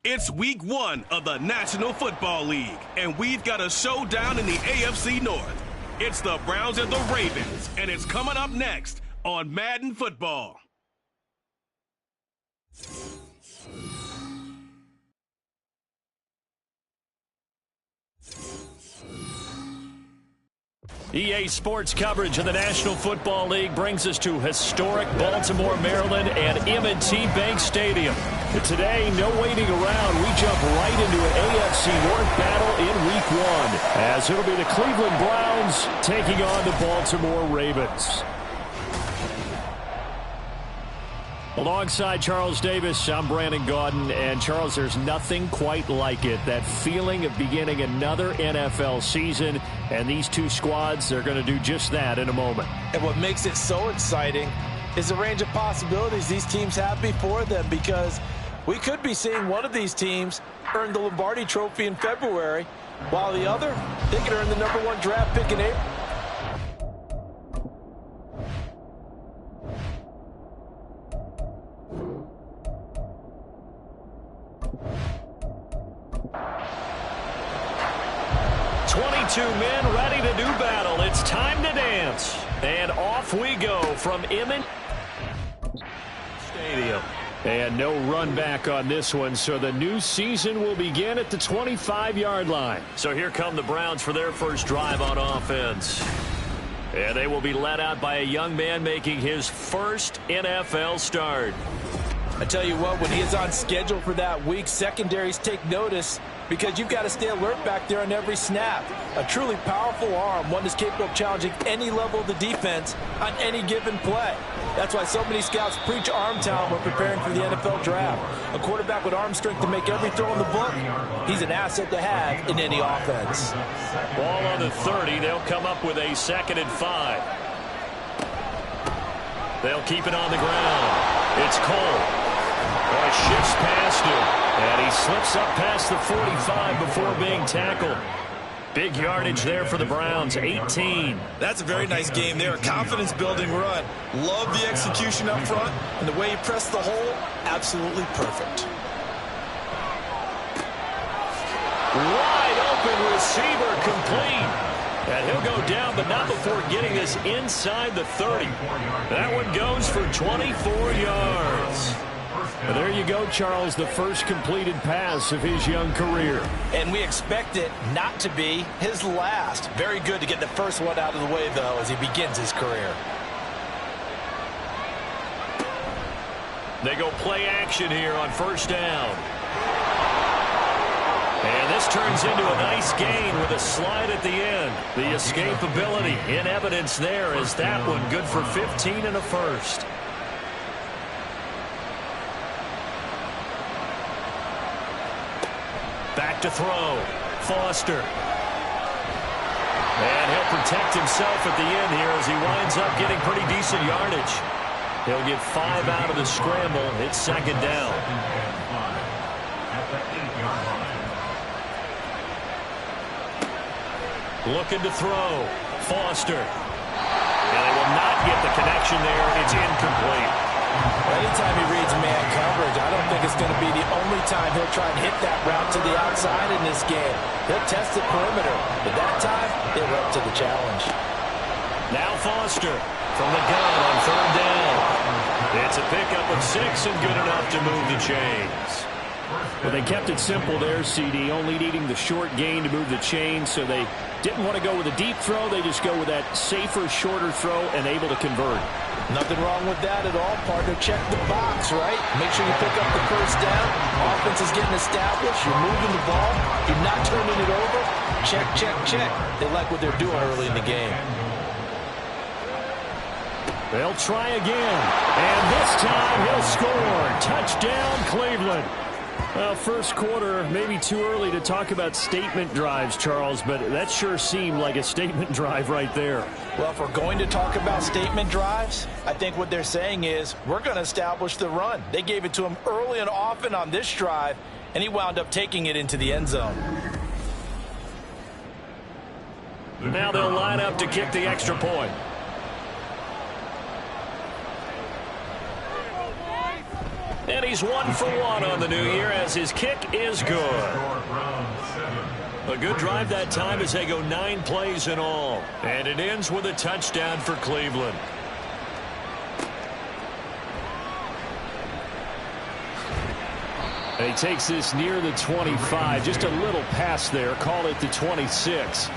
It's week 1 of the National Football League, and we've got a showdown in the AFC North. It's the Browns and the Ravens, and it's coming up next on Madden Football. EA Sports coverage of the National Football League brings us to historic Baltimore, Maryland, and M&T Bank Stadium. But today, no waiting around. We jump right into an AFC North battle in Week 1, as it'll be the Cleveland Browns taking on the Baltimore Ravens. Alongside Charles Davis, I'm Brandon Gaudin. And Charles, there's nothing quite like it. That feeling of beginning another NFL season. And these two squads, they're going to do just that in a moment. And what makes it so exciting is the range of possibilities these teams have before them, because we could be seeing one of these teams earn the Lombardi Trophy in February, while the other, they could earn the #1 draft pick in April. 22 men ready to do battle. It's time to dance. And off we go from M&T Stadium. And no run back on this one, so the new season will begin at the 25-yard line. So here come the Browns for their first drive on offense. And they will be led out by a young man making his first NFL start. I tell you what, when he is on schedule for that week, secondaries take notice, because you've got to stay alert back there on every snap. A truly powerful arm, one that's capable of challenging any level of the defense on any given play. That's why so many scouts preach arm talent when preparing for the NFL draft. A quarterback with arm strength to make every throw in the book, he's an asset to have in any offense. Ball on the 30. They'll come up with a 2nd and 5. They'll keep it on the ground. It's Cole. Shifts past him, and he slips up past the 45 before being tackled. Big yardage there for the Browns, 18. That's a very nice game there, a confidence-building run. Love the execution up front, and the way he pressed the hole, absolutely perfect. Wide open receiver, complete. And he'll go down, but not before getting this inside the 30. That one goes for 24 yards. Well, there you go, Charles, the first completed pass of his young career. And we expect it not to be his last. Very good to get the first one out of the way, though, as he begins his career. They go play action here on first down. And this turns into a nice gain with a slide at the end. The escapability in evidence there as that one good for 15 and a first. Back to throw. Foster. And he'll protect himself at the end here as he winds up getting pretty decent yardage. He'll get 5 out of the scramble. It's 2nd down. Looking to throw. Foster. And they will not get the connection there. It's incomplete. Anytime he reads man coverage, I don't think it's going to be the only time he'll try and hit that route to the outside in this game. He'll test the perimeter, but that time, they were up to the challenge. Now Foster from the gun on 3rd down. It's a pickup of 6 and good enough to move the chains. Well, they kept it simple there, CD, only needing the short gain to move the chains, so they didn't want to go with a deep throw. They just go with that safer, shorter throw and able to convert. Nothing wrong with that at all, partner. Check the box, right? Make sure you pick up the first down. Offense is getting established. You're moving the ball. You're not turning it over. Check, check, check. They like what they're doing early in the game. They'll try again. And this time he'll score. Touchdown, Cleveland. Well, first quarter, maybe too early to talk about statement drives, Charles, but that sure seemed like a statement drive right there. Well, if we're going to talk about statement drives, I think what they're saying is we're going to establish the run. They gave it to him early and often on this drive, and he wound up taking it into the end zone. Now they'll line up to kick the extra point. And he's 1 for 1 on the new year as his kick is good. A good drive that time as they go 9 plays in all. And it ends with a touchdown for Cleveland. And he takes this near the 25. Just a little pass there. Call it the 26.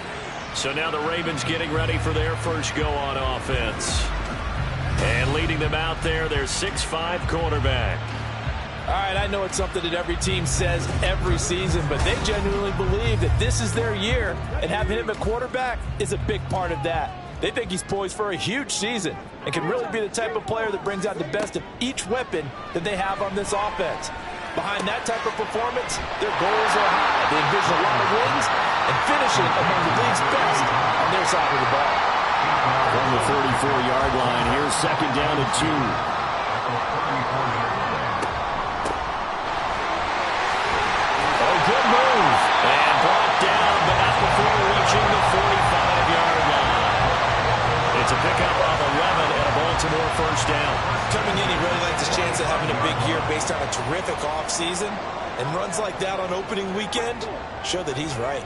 So now the Ravens getting ready for their first go on offense. And leading them out there, their 6'5" quarterback. All right, I know it's something that every team says every season, but they genuinely believe that this is their year, and having him at quarterback is a big part of that. They think he's poised for a huge season and can really be the type of player that brings out the best of each weapon that they have on this offense. Behind that type of performance, their goals are high. They envision a lot of wins and finishing among the league's best on their side of the ball. From the 34-yard line, here's second down and 2. Good move. And brought down, but not before reaching the 45-yard line. It's a pickup of 11 and a Baltimore first down. Coming in, he really likes his chance of having a big year based on a terrific offseason. And runs like that on opening weekend show that he's right.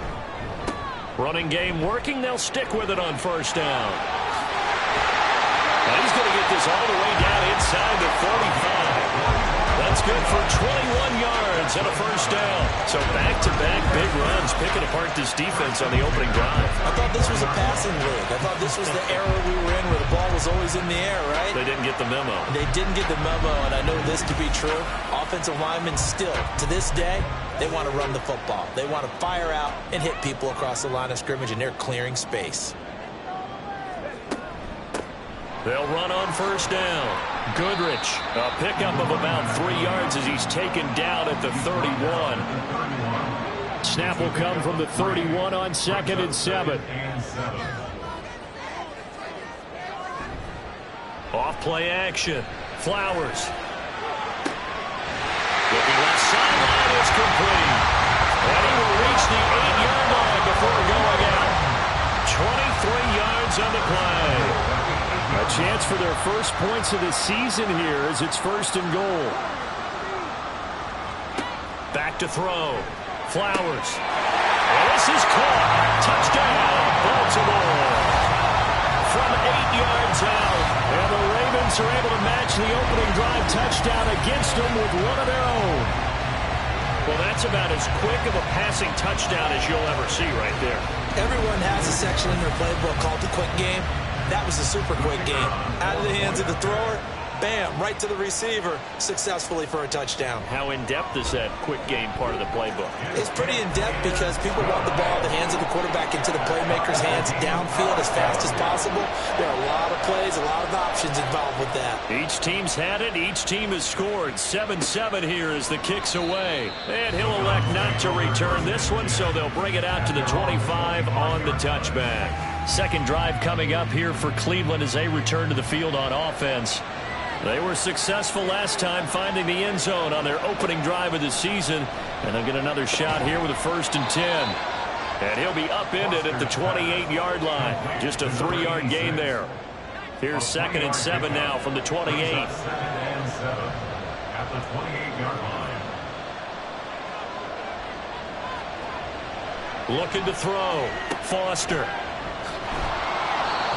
Running game working. They'll stick with it on first down. And he's going to get this all the way down inside the 45. That's good for 21 yards and a first down. So back-to-back big runs, picking apart this defense on the opening drive. I thought this was a passing league. I thought this was the era we were in where the ball was always in the air, right? They didn't get the memo. They didn't get the memo, and I know this to be true. Offensive linemen still, to this day, they want to run the football. They want to fire out and hit people across the line of scrimmage, and they're clearing space. They'll run on first down. Goodrich, a pickup of about 3 yards as he's taken down at the 31. Snap will come from the 31 on 2nd and 7. Off play action. Flowers. Looking left sideline is complete. And he will reach the 8-yard line before going out. 23 yards on the play. A chance for their first points of the season here as it's 1st and goal. Back to throw. Flowers. And this is caught. Touchdown, Baltimore. From 8 yards out. And the Ravens are able to match the opening drive touchdown against them with one of their own. Well, that's about as quick of a passing touchdown as you'll ever see right there. Everyone has a section in their playbook called the quick game. That was a super quick game. Out of the hands of the thrower, bam, right to the receiver, successfully for a touchdown. How in-depth is that quick game part of the playbook? It's pretty in-depth because people want the ball in the hands of the quarterback into the playmaker's hands downfield as fast as possible. There are a lot of plays, a lot of options involved with that. Each team's had it. Each team has scored. 7-7 here as the kick's away. And he'll elect not to return this one, so they'll bring it out to the 25 on the touchback. Second drive coming up here for Cleveland as they return to the field on offense. They were successful last time finding the end zone on their opening drive of the season. And they'll get another shot here with a 1st and 10. And he'll be upended at the 28-yard line. Just a 3-yard gain there. Here's 2nd and 7 now from the 28. 2nd and 7 at the 28-yard line. Looking to throw. Foster.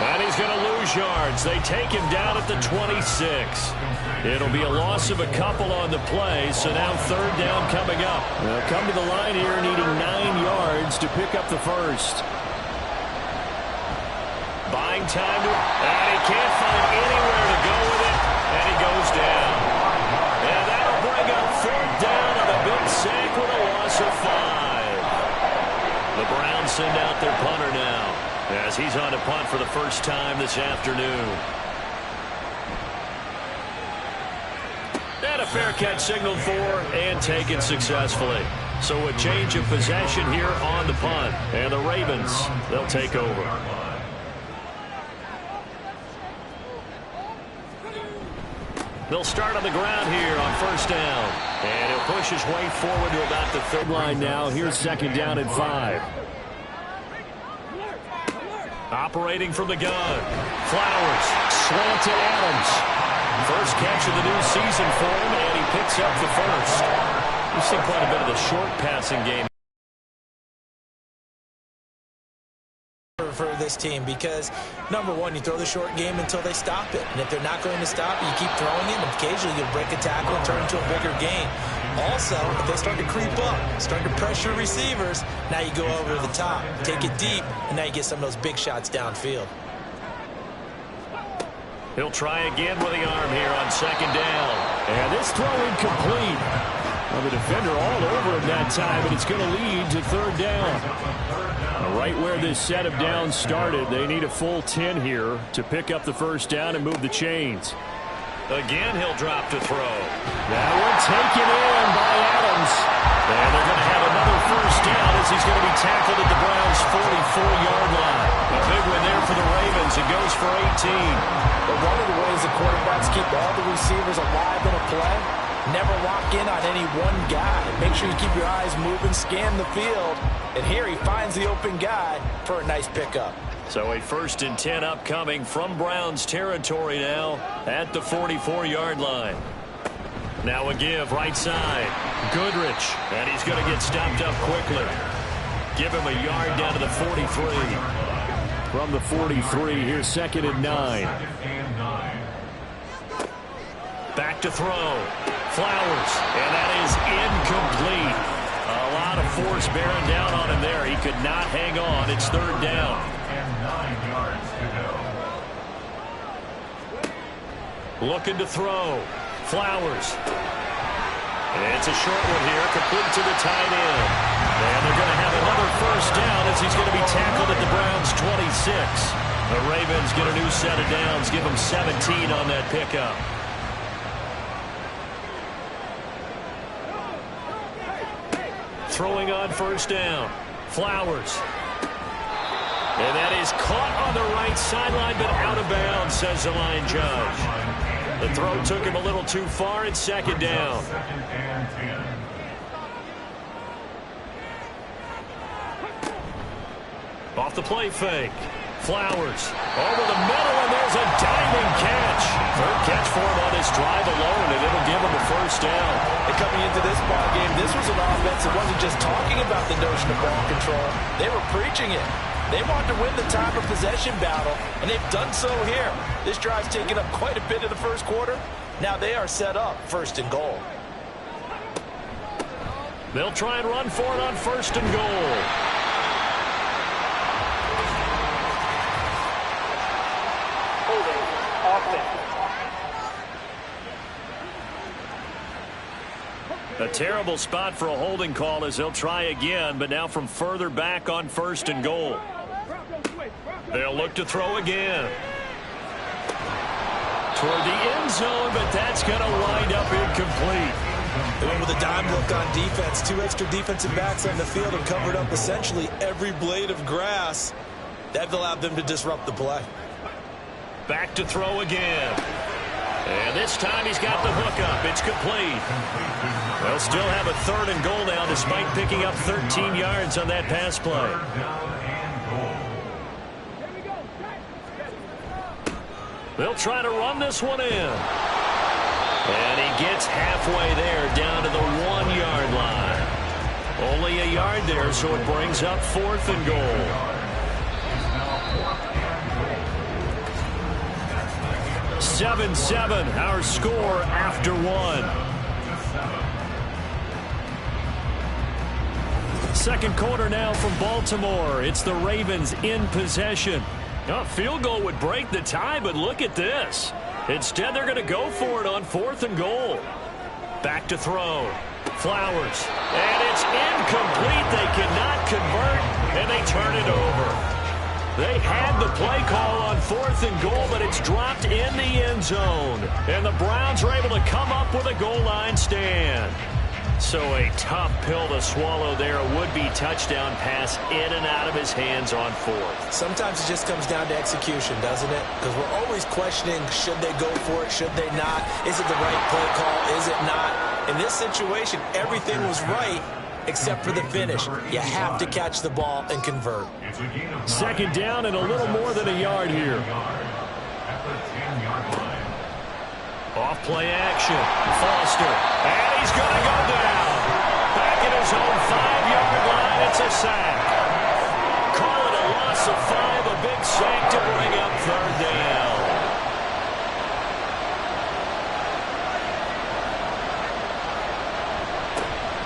And he's going to lose yards. They take him down at the 26. It'll be a loss of a couple on the play, so now 3rd down coming up. They'll come to the line here needing 9 yards to pick up the first. Buying time to... And he can't find anywhere to go with it, and he goes down. And that'll bring up 4th down on a big sack with a loss of 5. The Browns send out their punter now, as he's on to punt for the first time this afternoon. And a fair catch signaled for and taken successfully. So a change of possession here on the punt. And the Ravens, they'll take over. They'll start on the ground here on 1st down. And he'll push his way forward to about the 3rd line now. Here's 2nd down and 5. Operating from the gun. Flowers. Slant to Adams. First catch of the new season for him, and he picks up the first. We've seen quite a bit of the short passing game for this team because, number one, you throw the short game until they stop it. And if they're not going to stop it, you keep throwing it, and occasionally you'll break a tackle and turn it into a bigger gain. Also, if they start to creep up, start to pressure receivers, now you go over the top, take it deep, and now you get some of those big shots downfield. He'll try again with the arm here on second down. And this throw incomplete. Well, the defender all over him that time, and it's going to lead to third down. Right where this set of downs started, they need a full 10 here to pick up the first down and move the chains. Again, he'll drop to throw. That one taken in by Adams. And they're going to have another first down as he's going to be tackled at the Browns' 44-yard line. A big one there for the Ravens. It goes for 18. But one of the ways the quarterbacks keep all the receivers alive in a play, never lock in on any one guy. Make sure you keep your eyes moving, scan the field. And here he finds the open guy for a nice pickup. So a 1st and 10 upcoming from Browns territory now at the 44-yard line. Now a give right side. Goodrich. And he's going to get stopped up quickly. Give him a yard down to the 43. From the 43, here's 2nd and 9. Back to throw. Flowers. And that is incomplete. A lot of force bearing down on him there. He could not hang on. It's third down. And 9 yards to go. Looking to throw. Flowers. And it's a short one here, complete to the tight end. And they're going to have another first down as he's going to be tackled at the Browns' 26. The Ravens get a new set of downs, give them 17 on that pickup. Throwing on first down. Flowers. And that is caught on the right sideline, but out of bounds, says the line judge. The throw took him a little too far. It's 2nd down. 2nd and 10. Off the play fake. Flowers. Over the middle, and there's a diving catch. Third catch for him on his drive alone, and it'll give him a first down. And coming into this ball game, this was an offense that wasn't just talking about the notion of ball control. They were preaching it. They wanted to win the time of possession battle, and they've done so here. This drive's taken up quite a bit of the first quarter. Now they are set up 1st and goal. They'll try and run for it on 1st and goal. A terrible spot for a holding call as they'll try again, but now from further back on 1st and goal. They'll look to throw again. Toward the end zone, but that's going to wind up incomplete. They went with a dime look on defense. 2 extra defensive backs on the field and covered up essentially every blade of grass. That allowed them to disrupt the play. Back to throw again. And this time he's got the hook up. It's complete. They'll still have a 3rd and goal now despite picking up 13 yards on that pass play. They'll try to run this one in. And he gets halfway there down to the 1-yard line. Only a yard there, so it brings up 4th and goal. 7-7, our score after 1. Second quarter now from Baltimore. It's the Ravens in possession. A field goal would break the tie, but look at this. Instead, they're going to go for it on 4th and goal. Back to throw. Flowers. And it's incomplete. They cannot convert, and they turn it over. They had the play call on 4th and goal, but it's dropped in the end zone. And the Browns are able to come up with a goal line stand. So a tough pill to swallow there. A would-be touchdown pass in and out of his hands on 4th. Sometimes it just comes down to execution, doesn't it? Because we're always questioning, should they go for it, should they not? Is it the right play call, is it not? In this situation, everything was right except for the finish. You have to catch the ball and convert. 2nd down and a little more than a yard here. At the 10-yard line. Off play action. Foster. And he's going to go down. Back at his own 5-yard line. It's a sack. Call it a loss of 5. A big sack to bring up third down.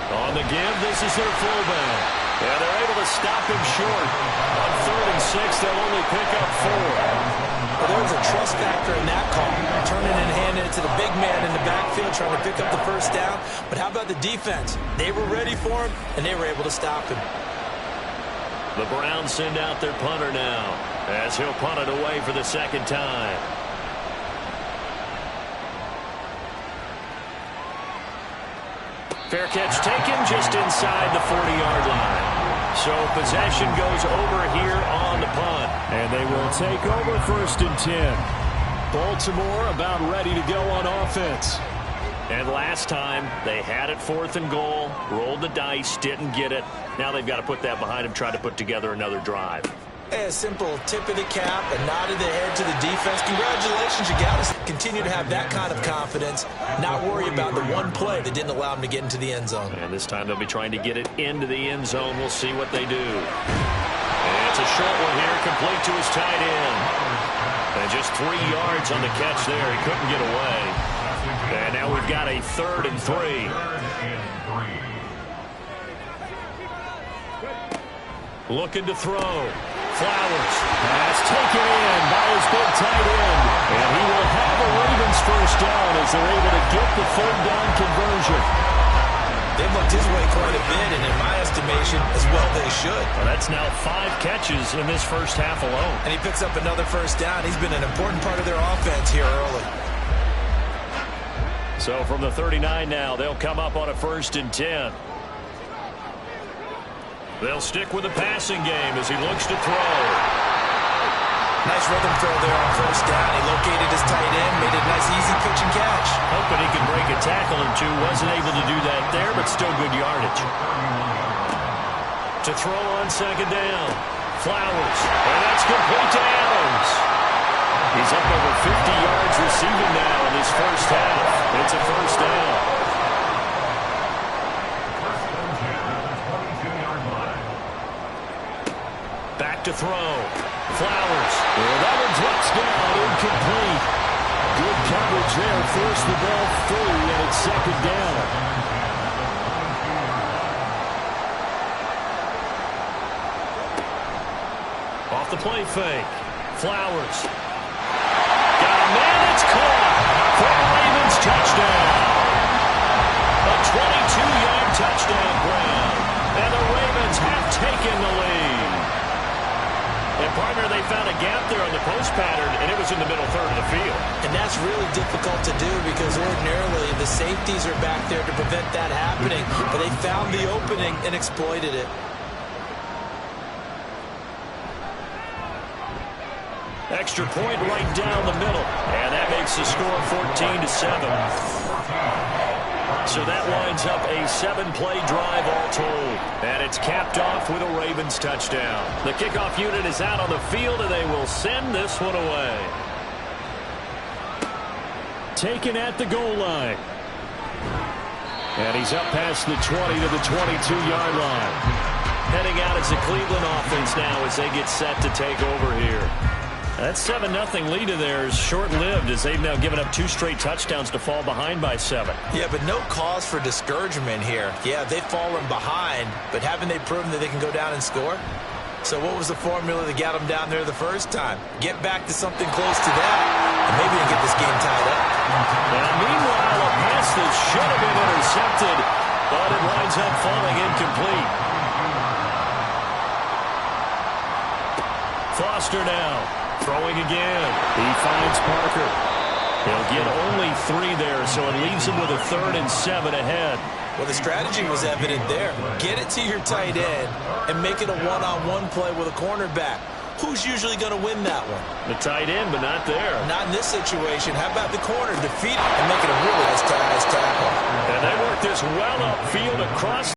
On the give, this is their fullback. Yeah, they're able to stop him short. On 3rd and 6, they'll only pick up 4. Well, there was a trust factor in that call. Turning and handing it to the big man in the backfield, trying to pick up the first down. But how about the defense? They were ready for him, and they were able to stop him. The Browns send out their punter now, as he'll punt it away for the second time. Fair catch taken just inside the 40-yard line. So possession goes over here on the punt. And they will take over 1st and 10. Baltimore about ready to go on offense. And last time, they had it 4th and goal, rolled the dice, didn't get it. Now they've got to put that behind them, try to put together another drive. A simple tip of the cap, a nod of the head to the defense. Congratulations, you got to continue to have that kind of confidence, not worry about the one play that didn't allow them to get into the end zone. And this time they'll be trying to get it into the end zone. We'll see what they do. And it's a short one here, complete to his tight end. And just 3 yards on the catch there. He couldn't get away. And now we've got a 3rd and 3. Looking to throw. Flowers. Pass taken in by his big tight end. And he will have a Ravens first down as they're able to get the 3rd down conversion. They've looked his way quite a bit, and in my estimation, as well they should. Well, that's now 5 catches in this first half alone. And he picks up another first down. He's been an important part of their offense here early. So from the 39 now, they'll come up on a 1st and 10. They'll stick with the passing game as he looks to throw. Nice rhythm throw there on first down. He located his tight end, made it a nice easy pitch and catch. Hoping he could break a tackle or two. Wasn't able to do that there, but still good yardage. To throw on 2nd down. Flowers. And that's complete to Adams. He's up over 50 yards receiving now in this first half. It's a first down. Back to throw. Flowers. And that one drops down, incomplete. Good coverage there. Forced the ball free, and it's 2nd down. Off the play fake. Flowers. Got a man, it's caught. For the Ravens touchdown. A 22-yard touchdown Brown. And the Ravens have taken the lead. And partner, they found a gap there on the post pattern, and it was in the middle 3rd of the field. And that's really difficult to do because ordinarily the safeties are back there to prevent that happening. But they found the opening and exploited it. Extra point right down the middle. And that makes the score 14-7. So that winds up a 7-play drive all told. And it's capped off with a Ravens touchdown. The kickoff unit is out on the field, and they will send this one away. Taken at the goal line. And he's up past the 20 to the 22-yard line. Heading out as the Cleveland offense now as they get set to take over here. That 7-0 lead of theirs short-lived as they've now given up 2 straight touchdowns to fall behind by 7. Yeah, but no cause for discouragement here. Yeah, they've fallen behind, but haven't they proven that they can go down and score? So what was the formula that got them down there the first time? Get back to something close to that, and maybe they can get this game tied up. Now, meanwhile, a pass that should have been intercepted, but it winds up falling incomplete. Foster now. Throwing again. He finds Parker. He'll get only 3 there, so it leaves him with a 3rd and 7 ahead. Well, the strategy was evident there. Get it to your tight end and make it a one-on-one play with a cornerback. Who's usually going to win that one? The tight end, but not there. Not in this situation. How about the corner? Defeat it and make it a really nice tackle. And they work this well upfield across